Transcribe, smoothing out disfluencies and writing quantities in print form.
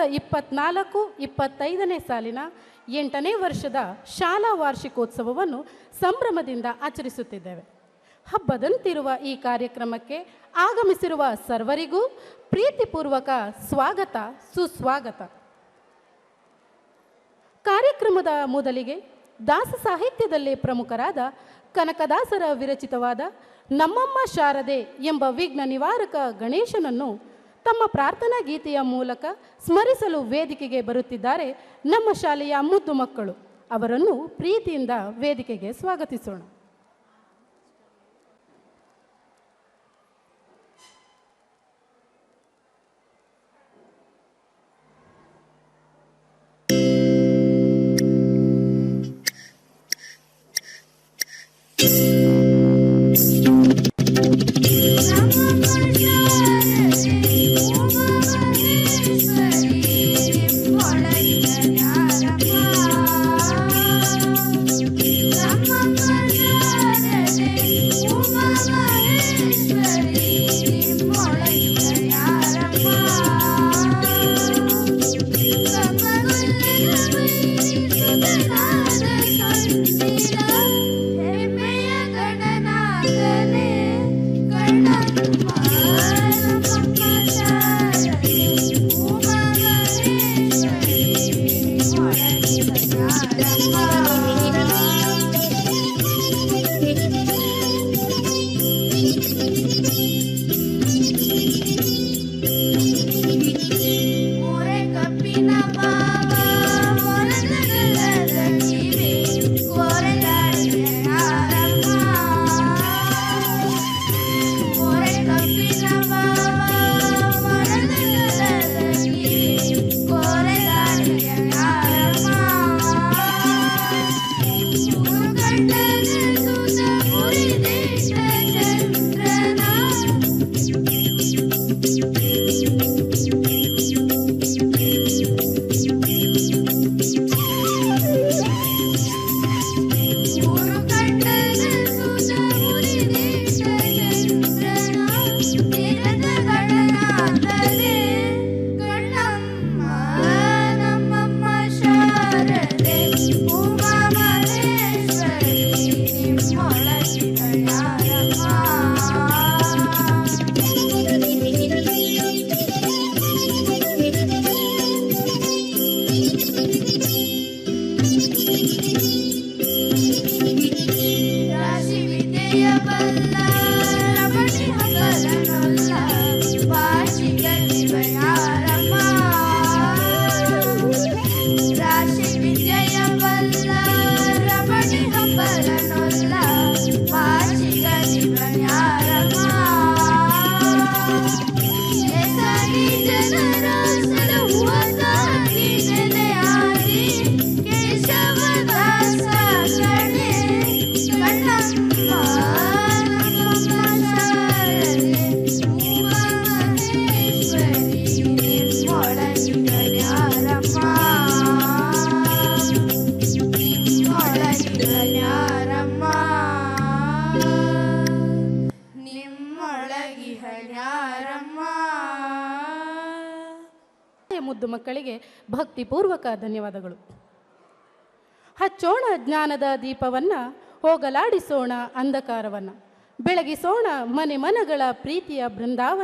2024-25ನೇ ಸಾಲಿನ 8ನೇ ವರ್ಷದ ಶಾಲಾ ವಾರ್ಷಿಕೋತ್ಸವವನ್ನು ಸಂಭ್ರಮದಿಂದ ಆಚರಿಸುತ್ತಿದ್ದೇವೆ. ಹಬ್ಬದಂತಿರುವ ಈ ಕಾರ್ಯಕ್ರಮಕ್ಕೆ ಆಗಮಿಸಿರುವ ಸರ್ವರಿಗೂ ಪ್ರೀತಿಪೂರ್ವಕ ಸ್ವಾಗತ, ಸುಸ್ವಾಗತ. ಕಾರ್ಯಕ್ರಮದ ಮೊದಲಿಗೆ ದಾಸ ಸಾಹಿತ್ಯದಲ್ಲಿ ಪ್ರಮುಖರಾದ ಕನಕದಾಸರ ವಿರಚಿತವಾದ ನಮ್ಮಮ್ಮ ಶಾರದೆ ಎಂಬ ವಿಘ್ನ ನಿವಾರಕ ಗಣೇಶನನ್ನು ತಮ್ಮ ಪ್ರಾರ್ಥನಾ ಗೀತೆಯ ಮೂಲಕ ಸ್ಮರಿಸಲು ವೇದಿಕೆಗೆ ಬರುತ್ತಿದ್ದಾರೆ ನಮ್ಮ ಶಾಲೆಯ ಮುದ್ದು ಮಕ್ಕಳು. ಅವರನ್ನು ಪ್ರೀತಿಯಿಂದ ವೇದಿಕೆಗೆ ಸ್ವಾಗತಿಸೋಣ. ಮುದ್ದು ಮಕ್ಕಳಿಗೆ ಭಕ್ತಿಪೂರ್ವಕ ಧನ್ಯವಾದಗಳು. ಹಚ್ಚೋಣ ಜ್ಞಾನದ ದೀಪವನ್ನ, ಹೋಗಲಾಡಿಸೋಣ ಅಂಧಕಾರವನ್ನ, ಬೆಳಗಿಸೋಣ ಮನೆ ಮನಗಳ ಪ್ರೀತಿಯ ಬೃಂದಾವನ.